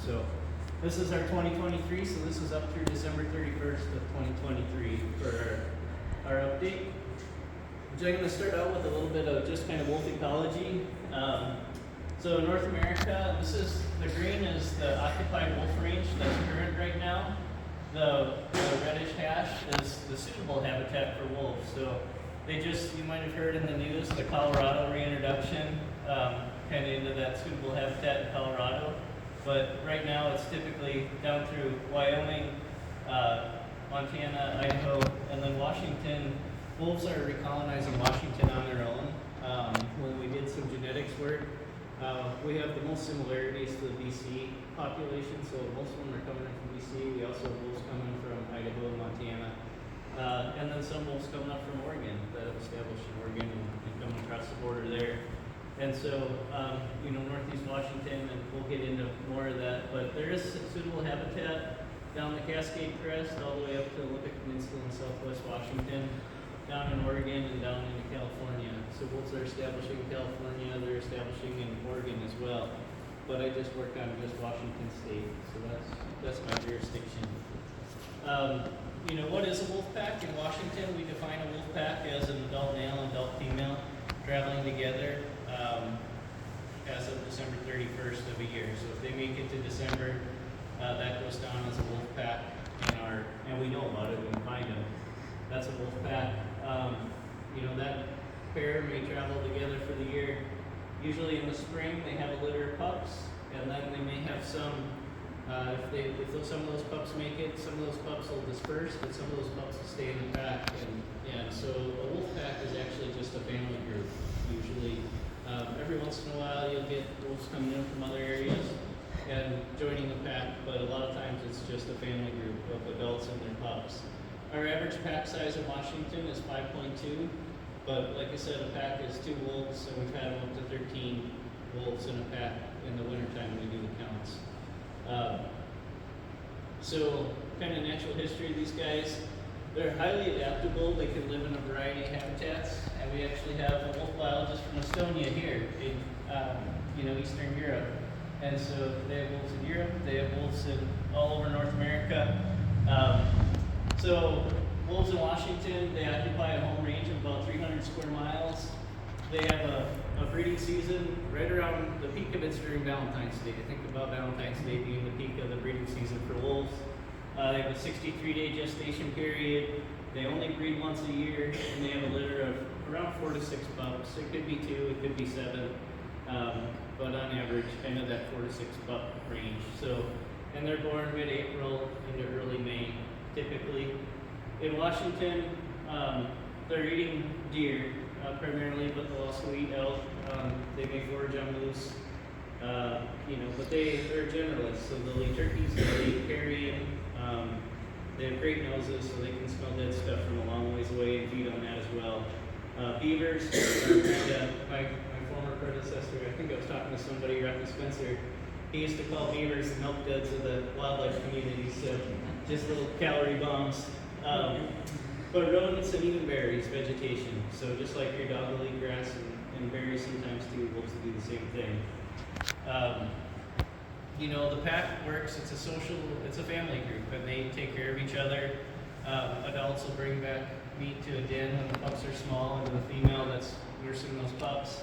So this is our 2023, so this is up through December 31st of 2023 for our update. So I'm going to start out with a little bit of just kind of wolf ecology. So in North America, the green is the occupied wolf range that's current right now. The reddish hash is the suitable habitat for wolves. So you might have heard in the news, the Colorado reintroduction, kind of into that suitable habitat in Colorado. But right now it's typically down through Wyoming, Montana, Idaho, and then Washington. Wolves are recolonizing Washington on their own. When we did some genetics work, we have the most similarities to the BC population, so most of them are coming in from BC. We also have wolves coming from Idaho and Montana. And then some wolves coming up from Oregon that have established in Oregon and coming across the border there. And so, Northeast Washington, and we'll get into more of that, but there is suitable habitat down the Cascade Crest all the way up to the Olympic Peninsula in Southwest Washington, down in Oregon and down into California. So wolves are establishing in California, they're establishing in Oregon as well. But I just work on just Washington State, so that's my jurisdiction. What is a wolf pack? In Washington, we define a wolf pack as an adult male and adult female traveling together as of December 31st of a year. So if they make it to December, that goes down as a wolf pack and we know about it, we can find them. That's a wolf pack. That pair may travel together for the year. Usually in the spring, they have a litter of pups, and then they may have some, some of those pups make it, some of those pups will disperse, but some of those pups will stay in the pack. And so a wolf pack is actually just a family group, usually. Every once in a while, you'll get wolves coming in from other areas and joining the pack, but a lot of times it's just a family group of adults and their pups. Our average pack size in Washington is 5.2, but like I said, a pack is 2 wolves, and we've had them up to 13 wolves in a pack in the wintertime when we do the counts. So, kind of natural history of these guys. They're highly adaptable. They can live in a variety of habitats, and we actually have a wolf biologist from Estonia here in Eastern Europe. And so they have wolves in Europe, they have wolves all over North America. So wolves in Washington, they occupy a home range of about 300 square miles. They have a breeding season right around the peak of it's during Valentine's Day. I think about Valentine's Day being the peak of the breeding season for wolves. They have a 63-day gestation period. They only breed once a year, and they have a litter of around 4 to 6 pups. It could be 2, it could be 7, but on average, kind of that 4 to 6 pup range. So, and they're born mid-April into early May, typically. In Washington, they're eating deer primarily, but they'll also eat elk. They may forage on moose, but they're generalists, so they'll eat turkeys, they'll eat carrion. They have great noses, so they can smell dead stuff from a long ways away and feed on that as well. Beavers are kind of my former predecessor. I think I was talking to somebody, Rocky Spencer. He used to call beavers the milk duds of the wildlife community, so just little calorie bombs. But rodents and even berries, vegetation. So just like your dog will eat grass and berries sometimes too, wolves will do the same thing. The pack works, it's a family group, and they take care of each other. Adults will bring back meat to a den when the pups are small, and the female that's nursing those pups.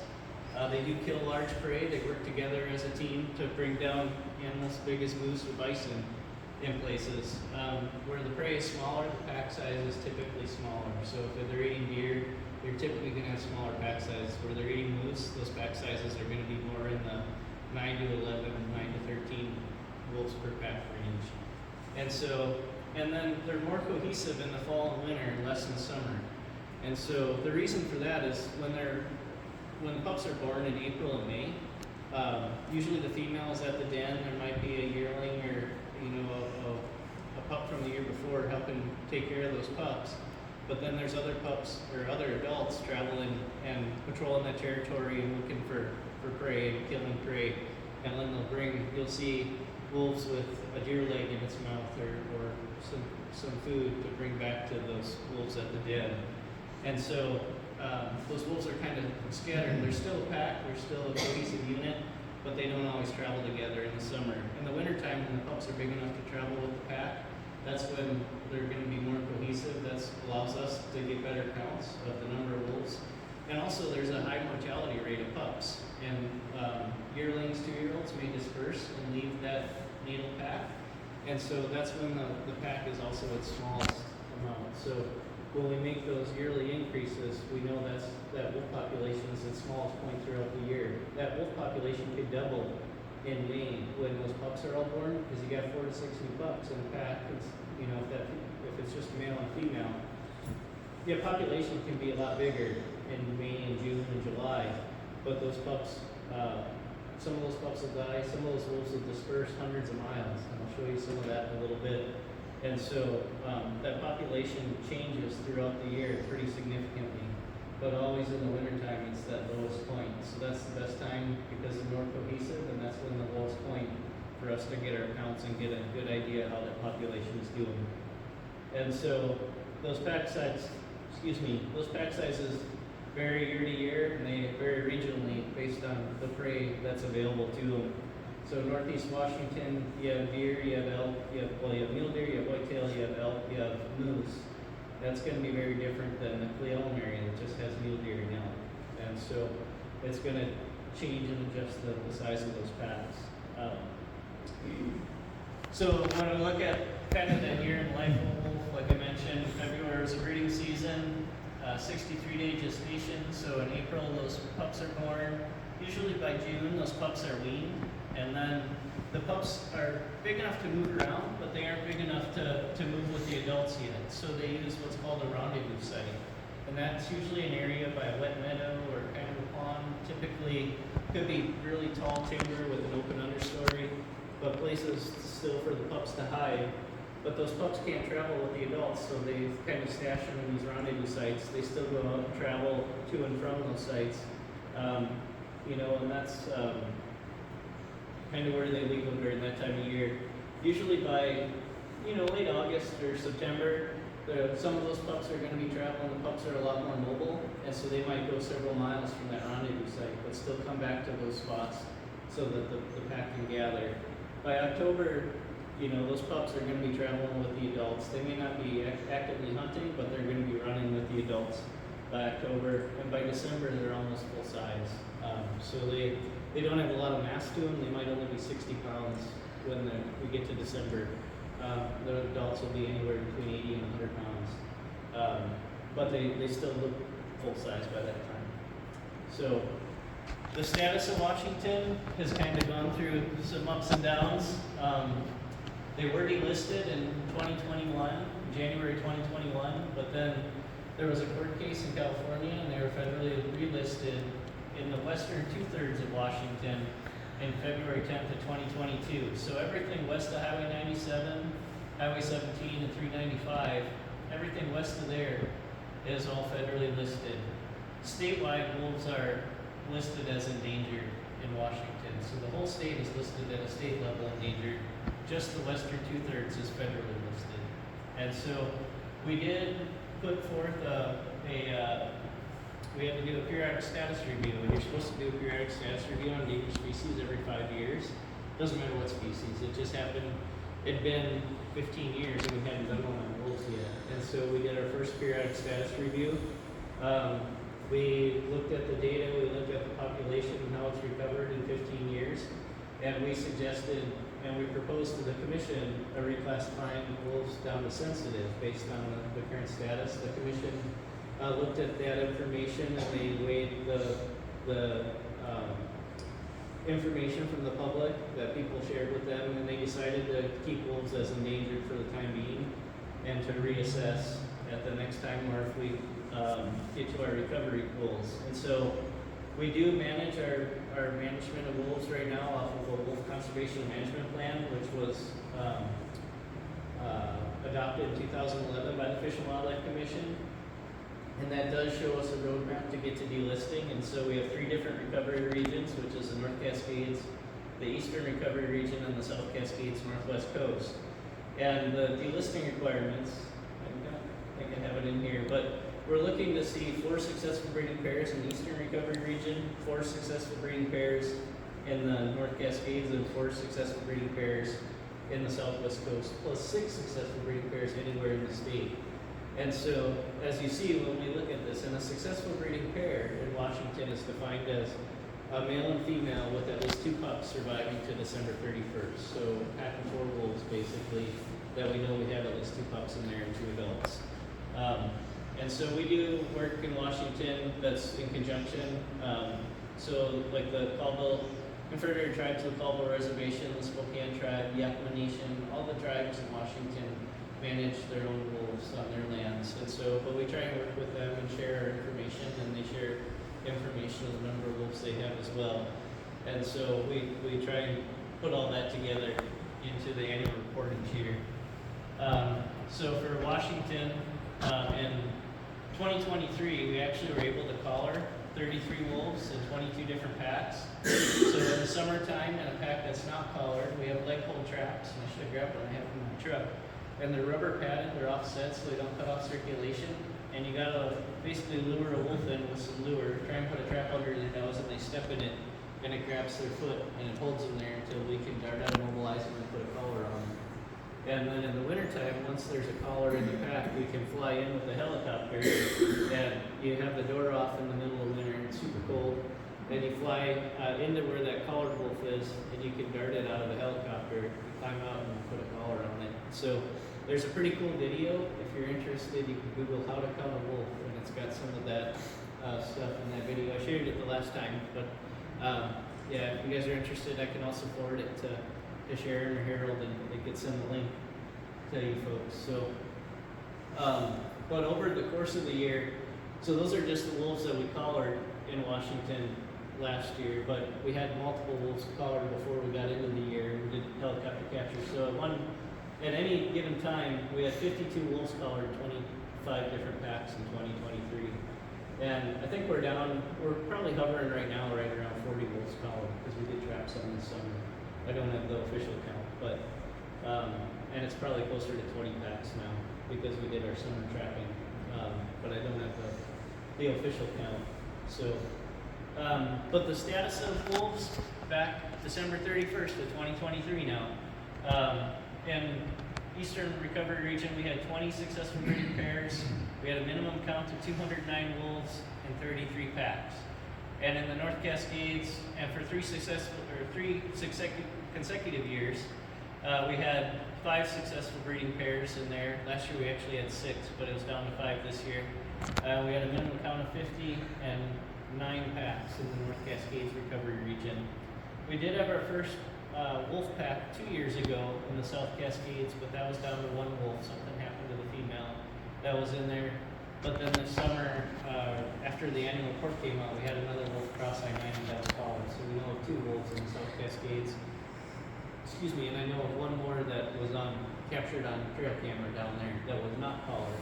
They do kill large prey. They work together as a team to bring down animals big as moose or bison in places. Where the prey is smaller, the pack size is typically smaller. So if they're eating deer, they're typically going to have smaller pack sizes. Where they're eating moose, those pack sizes are going to be more in the 9 to 11, 9 to 13 wolves per pack range. And then they're more cohesive in the fall and winter and less in summer. And so the reason for that is when the pups are born in April and May, usually the female is at the den. There might be a yearling or a pup from the year before helping take care of those pups. But then there's other pups or other adults traveling and patrolling that territory and looking for prey and killing prey. And then you'll see wolves with a deer leg in its mouth or some food to bring back to those wolves at the den. And so those wolves are kind of scattered. They're still a pack, they're still a cohesive unit, but they don't always travel together. In the summer. In the wintertime, when the pups are big enough to travel with the pack, that's when they're gonna be more cohesive. That allows us to get better counts of the number of wolves. And also, there's a high mortality rate of pups. And yearlings, 2-year-olds may disperse and leave that natal pack. And so that's when the pack is also its smallest amount. So when we make those yearly increases, we know that wolf population is its smallest point throughout the year. That wolf population could double in May when those pups are all born, because you got 4 to 6 new pups in a pack. It's, you know, if it's just male and female, the population can be a lot bigger in May and June and July. But those pups, some of those pups will die, some of those wolves will disperse hundreds of miles, and I'll show you some of that in a little bit. And so that population changes throughout the year pretty significantly, but always in the wintertime it's that lowest point. So that's the best time because they're more cohesive, and that's when the lowest point for us to get our counts and get a good idea how that population is doing. And so those pack sizes vary year to year, and they vary regionally based on the prey that's available to them. So Northeast Washington, you have deer, you have elk, you have mule deer, you have whitetail, you have elk, you have moose. That's going to be very different than the Cle Elum area that just has mule deer and elk. And so it's going to change and adjust the size of those packs. So when we look at kind of the year in life of a wolf, like I mentioned, February is a breeding season. 63-day gestation, so in April those pups are born. Usually by June those pups are weaned, and then the pups are big enough to move around, but they aren't big enough to move with the adults yet. So they use what's called a rendezvous site, and that's usually an area by a wet meadow or kind of a pond. Typically could be really tall timber with an open understory, but places still for the pups to hide. But those pups can't travel with the adults, so they kind of stash them in these rendezvous sites. They still go out and travel to and from those sites, you know, and that's kind of where they leave them during that time of year. Usually by, you know, late August or September, some of those pups are going to be traveling. The pups are a lot more mobile, and so they might go several miles from that rendezvous site, but still come back to those spots so that the pack can gather. By October, you know, those pups are going to be traveling with the adults. They may not be actively hunting, but they're going to be running with the adults by October. And by December, they're almost full size. So they don't have a lot of mass to them. They might only be 60 pounds when we get to December. The adults will be anywhere between 80 and 100 pounds. But they still look full size by that time. So the status of Washington has kind of gone through some ups and downs. They were delisted in 2021, January 2021, but then there was a court case in California and they were federally relisted in the western 2/3 of Washington in February 10th of 2022. So everything west of Highway 97, Highway 17, and 395, everything west of there is all federally listed. Statewide, wolves are listed as endangered in Washington. So the whole state is listed at a state level endangered. Just the western 2/3 is federally listed. And so we did put forth we had to do a periodic status review, and you're supposed to do a periodic status review on endangered species every 5 years. Doesn't matter what species, it just happened, it'd been 15 years and we hadn't done one on wolves yet. And so we did our first periodic status review. We looked at the data, we looked at the population and how it's recovered in 15 years, and we suggested and we proposed to the commission a reclassifying wolves down to sensitive based on the current status. The commission looked at that information and they weighed the information from the public that people shared with them, and they decided to keep wolves as endangered for the time being and to reassess at the next time or if we get to our recovery goals. And so we do manage our management of wolves right now off of a wolf conservation management plan, which was adopted in 2011 by the Fish and Wildlife Commission. And that does show us a roadmap to get to delisting. And so we have 3 different recovery regions, which is the North Cascades, the Eastern Recovery Region, and the South Cascades Northwest Coast. And the delisting requirements, I think I have it in here, but we're looking to see 4 successful breeding pairs in the Eastern Recovery Region, 4 successful breeding pairs in the North Cascades and 4 successful breeding pairs in the Southwest Coast, plus 6 successful breeding pairs anywhere in the state. And so, as you see when we look at this, and a successful breeding pair in Washington is defined as a male and female with at least 2 pups surviving to December 31st. So, pack of 4 wolves basically, that we know we have at least 2 pups in there and 2 adults. And so we do work in Washington that's in conjunction. So like the Caldwell Confederated Tribes of the Caldwell Reservation, the Spokane Tribe, Yakama Nation, all the tribes in Washington manage their own wolves on their lands. And so, but we try and work with them and share our information, and they share information of the number of wolves they have as well. And so we try and put all that together into the annual report each year. So for Washington, in 2023, we actually were able to collar 33 wolves in 22 different packs. So in the summertime, in a pack that's not collared, we have leg hold traps, and I should have grabbed one I have in my truck. And they're rubber padded, they're offset so they don't cut off circulation. And you gotta basically lure a wolf in with some lure, try and put a trap under their nose, and they step in it, and it grabs their foot, and it holds them there until we can dart out, mobilize them, and put a collar on them. And then in the wintertime, once there's a collar in the pack, we can fly in with a helicopter, and you have the door off in the middle of winter, it's super cold, and you fly into where that collared wolf is, and you can dart it out of the helicopter, you climb out and put a collar on it. So there's a pretty cool video. If you're interested, you can Google how to count a wolf, and it's got some of that stuff in that video. I shared it the last time, but yeah, if you guys are interested, I can also forward it to Sharon or Harold, and they could send the link to you folks. So, but over the course of the year, so those are just the wolves that we collared in Washington last year, but we had multiple wolves collared before we got into the year and did helicopter capture. So at any given time, we had 52 wolves collared, 25 different packs in 2023. And I think we're probably hovering right now right around 40 wolves collared because we did trap some this summer. I don't have the official count, but, and it's probably closer to 20 packs now because we did our summer trapping, but I don't have the official count. So, but the status of wolves back December 31st of 2023 now. In Eastern Recovery Region, we had 20 successful breeding pairs. We had a minimum count of 209 wolves and 33 packs. And in the North Cascades, and for 3 consecutive years, we had 5 successful breeding pairs in there. Last year we actually had 6, but it was down to 5 this year. We had a minimum count of 50 and 9 packs in the North Cascades Recovery Region. We did have our first wolf pack 2 years ago in the South Cascades, but that was down to 1 wolf. Something happened to the female that was in there. But then this summer, after the annual report came out, we had another wolf cross I-90 that was collared. So we know of 2 wolves in the South Cascades. Excuse me, and I know of 1 more that was captured on trail camera down there that was not collared.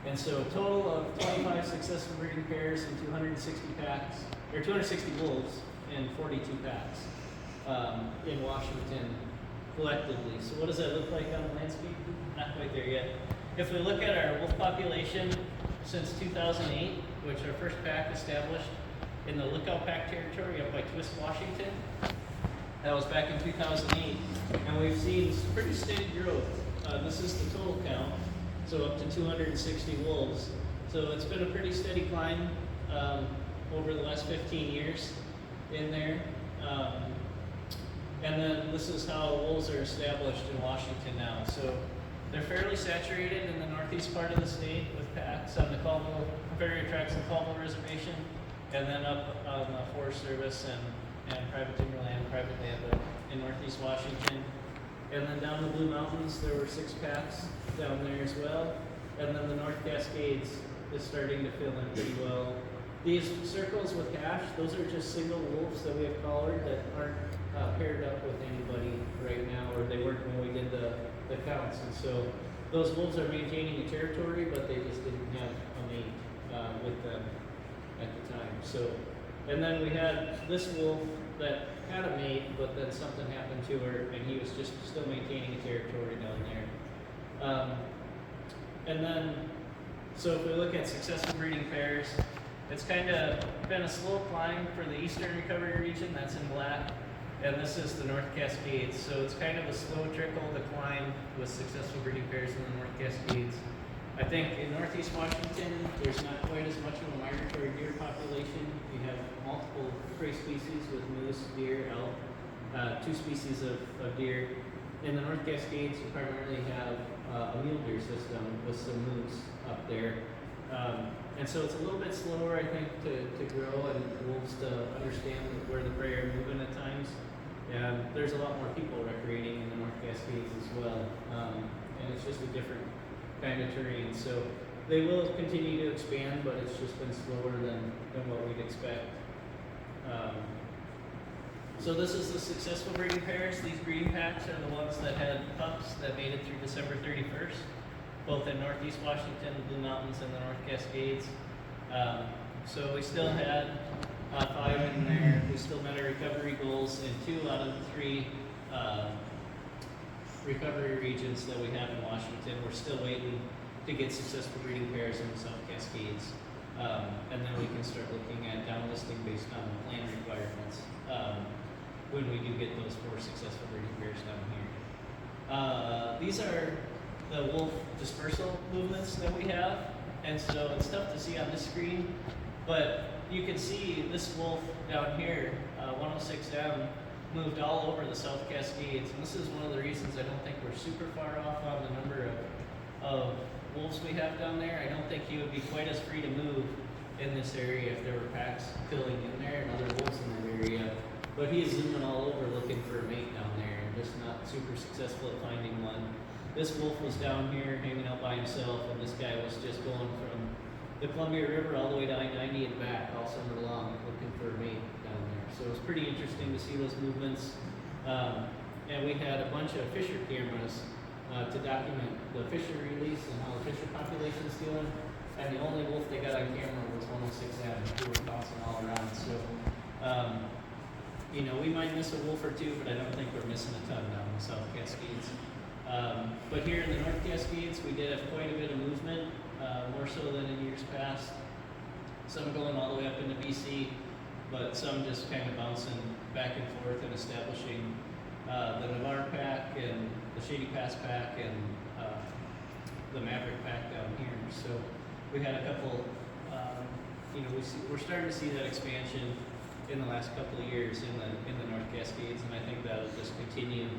And so a total of 25 successful breeding pairs and 260 packs, or 260 wolves and 42 packs in Washington collectively. So what does that look like on the landscape? Not quite there yet. If we look at our wolf population since 2008, which our first pack established in the Lookout Pack territory up by Twist, Washington, that was back in 2008, and we've seen pretty steady growth. This is the total count, so up to 260 wolves. So it's been a pretty steady climb over the last 15 years in there. And then this is how wolves are established in Washington now. So they're fairly saturated in the northeast part of the state with packs on the Caldwell, Confederated Tribes and Caldwell Reservation, and then up on the Forest Service and private timberland, private land in northeast Washington. And then down the Blue Mountains, there were 6 packs down there as well. And then the North Cascades is starting to fill in pretty well. These circles with hash, those are just single wolves that we have collared that aren't paired up with anybody right now, or they weren't when we did the counts. And so those wolves are maintaining a territory, but they just didn't have a mate with them at the time. So, and then we had this wolf that had a mate, but then something happened to her, and he was just still maintaining a territory down there. And then, so if we look at successful breeding pairs, it's kind of been a slow climb for the Eastern Recovery Region, that's in black. and this is the North Cascades. So it's kind of a slow trickle decline with successful breeding pairs in the North Cascades. I think in Northeast Washington, there's not quite as much of a migratory deer population. We have multiple prey species with moose, deer, elk, 2 species of deer. In the North Cascades, you primarily have a mule deer system with some moose up there. And so it's a little bit slower, I think, to grow and wolves to understand where the prey are moving at times. And there's a lot more people recreating in the North Cascades as well. And it's just a different kind of terrain. So they will continue to expand, but it's just been slower than what we'd expect. So this is the successful breeding pairs. These breeding packs are the ones that had pups that made it through December 31st, both in Northeast Washington, the Blue Mountains, and the North Cascades. So we still had 5 in there. We still met our recovery goals in 2 out of the 3 recovery regions that we have in Washington. We're still waiting to get successful breeding pairs in the South Cascades. And then we can start looking at downlisting based on plan requirements when we do get those 4 successful breeding pairs down here. These are the wolf dispersal movements that we have, and so it's tough to see on this screen, but you can see this wolf down here, 106M, moved all over the South Cascades, and this is one of the reasons I don't think we're super far off on the number of wolves we have down there. I don't think he would be quite as free to move in this area if there were packs filling in there and other wolves in that area. But he is zooming all over looking for a mate down there and just not super successful at finding one. This wolf was down here hanging out by himself, and this guy was just going from the Columbia River all the way to I-90 and back all summer long looking for a mate down there. So it was pretty interesting to see those movements. And we had a bunch of fisher cameras to document the fisher release and how the fisher population is doing. And the only wolf they got on camera was 106M, who were bouncing all around. So, you know, we might miss a wolf or 2, but I don't think we're missing a ton down in the South Cascades. But here in the North Cascades, we did have quite a bit of movement, more so than in years past. Some going all the way up into BC, but some just kind of bouncing back and forth and establishing the Navarre pack and the Shady Pass pack and the Maverick pack down here. So we had a couple, you know, we're starting to see that expansion in the last couple of years in the North Cascades, and I think that'll just continue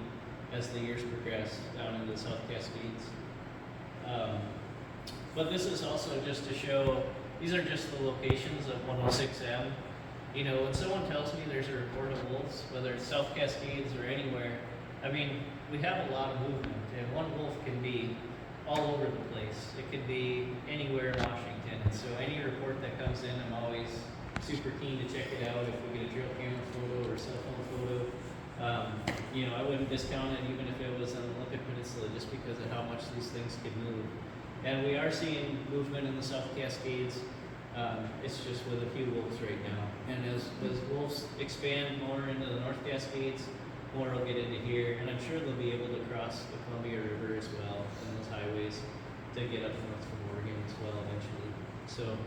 as the years progress down into the South Cascades. But this is also just to show, these are just the locations of 106M. You know, when someone tells me there's a report of wolves, whether it's South Cascades or anywhere, I mean, we have a lot of movement, and one wolf can be all over the place. It could be anywhere in Washington, and so any report that comes in, I'm always super keen to check it out if we get a trail camera photo or cell phone photo. You know, I wouldn't discount it even if it was on the Olympic Peninsula just because of how much these things can move. And we are seeing movement in the South Cascades. It's just with a few wolves right now. And as wolves expand more into the North Cascades, more will get into here. And I'm sure they'll be able to cross the Columbia River as well and those highways to get up north from Oregon as well eventually. So,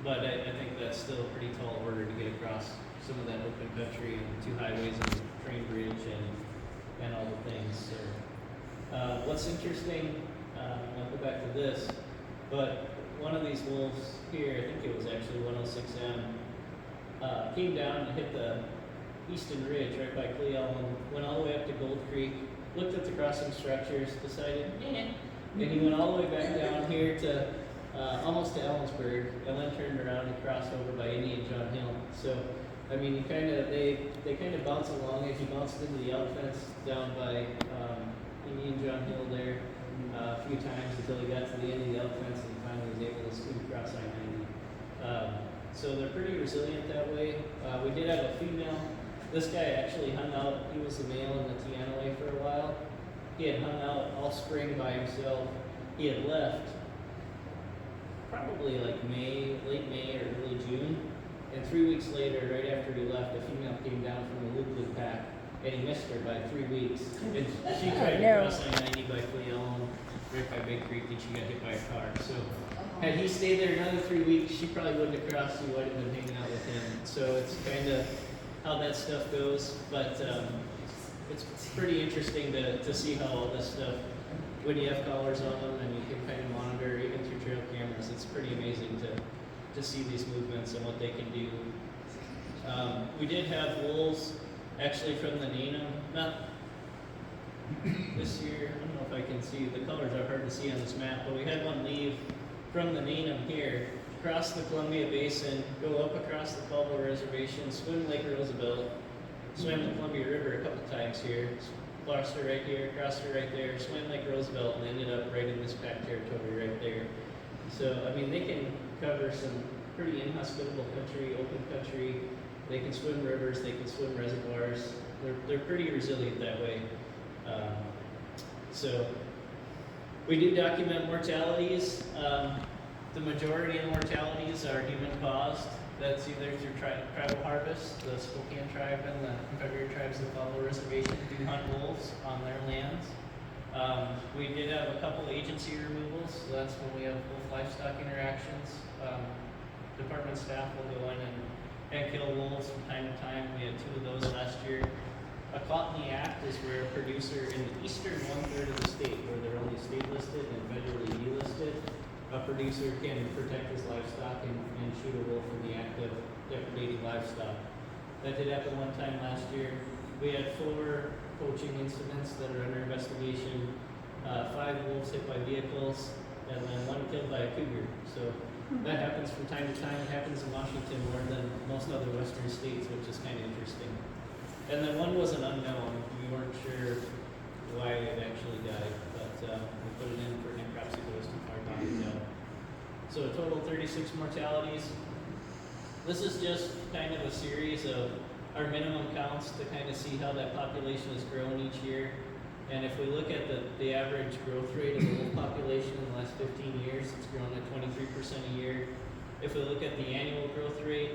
but I think that's still a pretty tall order to get across some of that open country and 2 highways and train bridge and all the things. So, what's interesting, I'll go back to this, but one of these wolves here, I think it was actually 106M, came down and hit the Easton Ridge right by Cleo and went all the way up to Gold Creek, looked at the crossing structures, decided, and he went all the way back down here to almost to Ellensburg, and then turned around and crossed over by Indian John Hill. So, I mean, they kind of bounce along it. He bounced into the elk fence down by Indian John Hill there a few times until he got to the end of the elk fence and finally was able to scoot across I-90. So they're pretty resilient that way. We did have a female. This guy actually hung out. He was the male in the Teanaway for a while. He had hung out all spring by himself. He had left probably like late May or early June. And 3 weeks later, right after he left, a female came down from the Lulu pack, and he missed her by 3 weeks. And she tried to cross I-90 by Cleon, right by Big Creek, and she got hit by a car. So had he stayed there another 3 weeks, she probably wouldn't have crossed. He would have been hanging out with him. So it's kind of, how that stuff goes, but it's pretty interesting to see how all this stuff, when you have collars on them and you can kind of monitor even through trail cameras, it's pretty amazing to see these movements and what they can do. We did have wolves actually from the Nenam, not this year, I don't know if I can see, the colors are hard to see on this map, but we had one leave from the Nenam here, cross the Columbia Basin, go up across the Caldwell Reservation, swim Lake Roosevelt, swam the Columbia River a couple times here, crossed her right here, crossed her right there, swam Lake Roosevelt, and ended up right in this pack territory right there. So, I mean, they can cover some pretty inhospitable country, open country. They can swim rivers, they can swim reservoirs. They're pretty resilient that way. So, we do document mortalities. The majority of mortalities are human caused. That's either through tribal harvest. The Spokane tribe and the Confederate tribes that follow the reservation do hunt wolves on their lands. We did have a couple agency removals, so that's when we have wolf livestock interactions. Department staff will go in and kill wolves from time to time. We had 2 of those last year. A Cottonee Act is where a producer in the eastern 1/3 of the state, where they're only state listed and federally delisted, a producer can protect his livestock and shoot a wolf in the act of depredating livestock. That did happen one time last year. We had 4 poaching incidents that are under investigation, 5 wolves hit by vehicles, and then 1 killed by a cougar. So that happens from time to time. It happens in Washington more than most other western states, which is kind of interesting. And then 1 was an unknown. We weren't sure why it actually died, but we put it in for necropsy, but it was too far down to tell. So a total 36 mortalities. This is just kind of a series of our minimum counts to kind of see how that population has grown each year. And if we look at the average growth rate of the wolf population in the last 15 years, it's grown at 23% a year. If we look at the annual growth rate,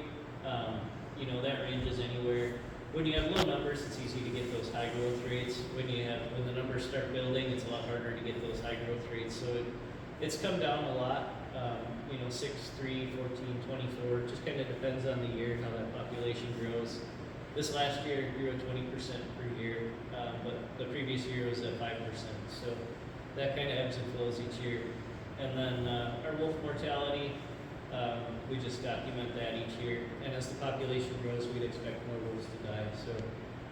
that ranges anywhere. When you have low numbers, it's easy to get those high growth rates. When the numbers start building, it's a lot harder to get those high growth rates. So it's come down a lot. 6, 3, 14, 24, just kind of depends on the year and how that population grows. This last year it grew at 20% per year, but the previous year was at 5%. So that kind of ebbs and flows each year. And then our wolf mortality, we just document that each year. And as the population grows, we'd expect more wolves to die. So,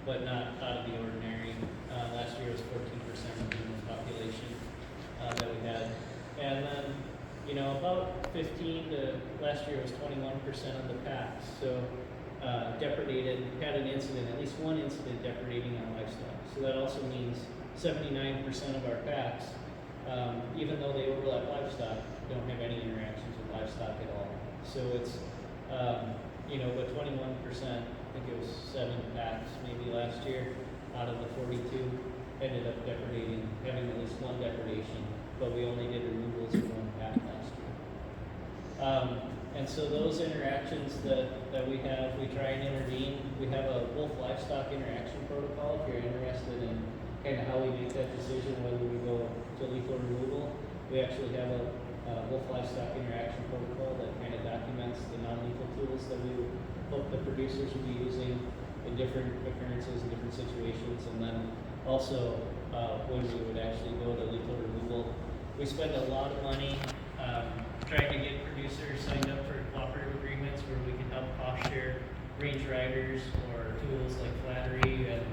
but not out of the ordinary. Last year was 14% of the human population that we had. And then, about 15 to last year was 21% of the packs. So depredated, had an incident, at least 1 incident depredating on livestock. So that also means 79% of our packs, even though they overlap livestock, don't have any interactions with livestock at all. So it's, but 21%, I think it was 7 packs maybe last year out of the 42 ended up depredating, having at least 1 depredation, but we only did removals in 1 pack last year. And so those interactions that we have, we try and intervene. We have a wolf livestock interaction protocol if you're interested in kind of how we make that decision, whether we go to lethal removal. We actually have a wolf livestock interaction protocol that kind of documents the non-lethal tools that we would hope the producers would be using in different occurrences and different situations. And then also when we would actually go to lethal removal. We spend a lot of money trying to get producers signed up for cooperative agreements where we can help cost share range riders or tools like flattery, and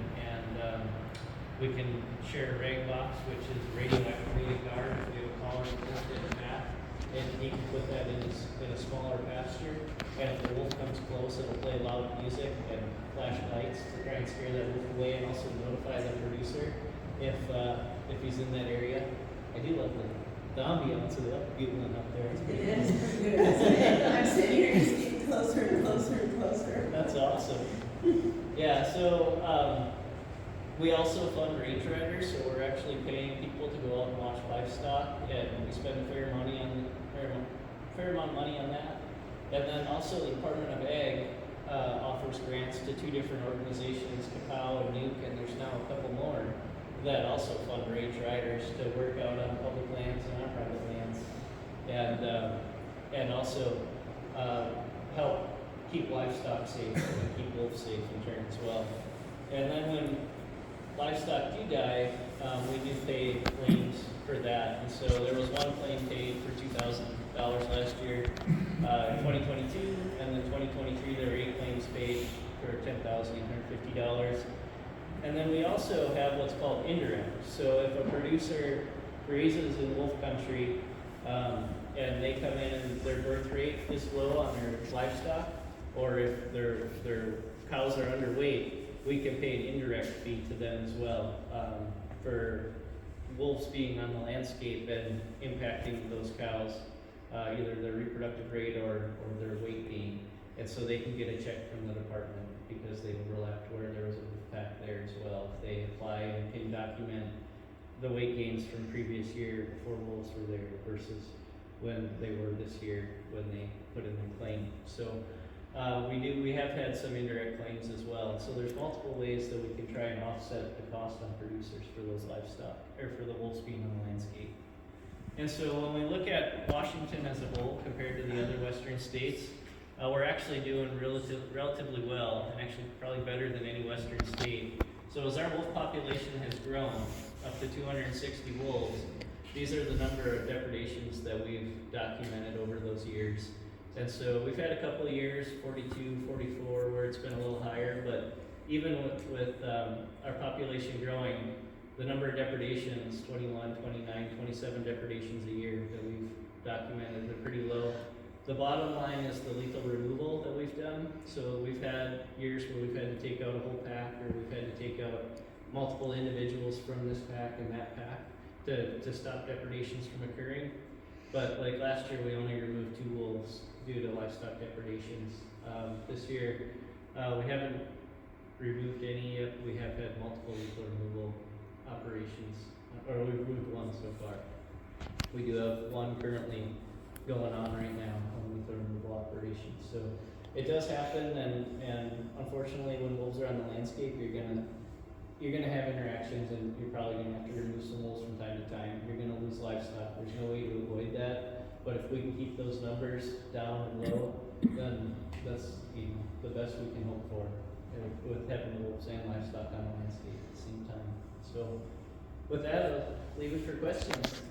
we can share a rag box, which is radioactivated guard. If we have a collar in the back, and he can put that in a smaller pasture, and if the wolf comes close, it'll play loud music and flash lights to try and scare that wolf away, and also notify the producer if he's in that area. I do love the ambiance of the bugling up there. It is pretty good. I'm sitting here just getting closer and closer and closer. That's awesome. Yeah, so we also fund range riders, so we're actually paying people to go out and watch livestock, and we spend a fair amount of money on that. And then also the Department of Ag offers grants to 2 different organizations, Kapow and Nuke, and there's now a couple more that also fund range riders to work out on public lands and on private lands, and also help keep livestock safe and keep wolves safe in turn as well. And then when livestock do die, we do pay claims for that. And so there was one claim paid for $2,000 last year, in 2022, and then 2023 there were 8 claims paid for $10,850. And then we also have what's called indirect. So if a producer grazes in wolf country, and they come in and their birth rate is low on their livestock, or if their cows are underweight, we can pay an indirect fee to them as well, for wolves being on the landscape and impacting those cows, either their reproductive rate or their weight gain. And so they can get a check from the department because they overlapped where there was a wolf pack there as well. If they apply and can document the weight gains from previous year before wolves were there versus when they were this year when they put in their claim. So we have had some indirect claims as well. So there's multiple ways that we can try and offset the cost on producers for those livestock, or for the wolves being on the landscape. And so when we look at Washington as a whole compared to the other western states, we're actually doing relatively well, and actually probably better than any western state. So as our wolf population has grown up to 260 wolves, these are the number of depredations that we've documented over those years. And so we've had a couple of years, 42, 44, where it's been a little higher, but even with our population growing, the number of depredations, 21, 29, 27 depredations a year that we've documented, are pretty low. The bottom line is the lethal removal that we've done. So we've had years where we've had to take out a whole pack, or we've had to take out multiple individuals from this pack and that pack to stop depredations from occurring. But like last year, we only removed 2 wolves due to livestock depredations. This year, we haven't removed any yet. We have had multiple lethal removal operations, or we've removed 1 so far. We do have 1 currently going on right now on lethal removal operations. So it does happen, and unfortunately, when wolves are on the landscape, you're gonna have interactions, and you're probably gonna have to remove some wolves from time to time. You're gonna lose livestock. There's no way to avoid that. But if we can keep those numbers down and low, then that's the best we can hope for, with having wolves and livestock on the landscape at the same time. So with that, I'll leave it for questions.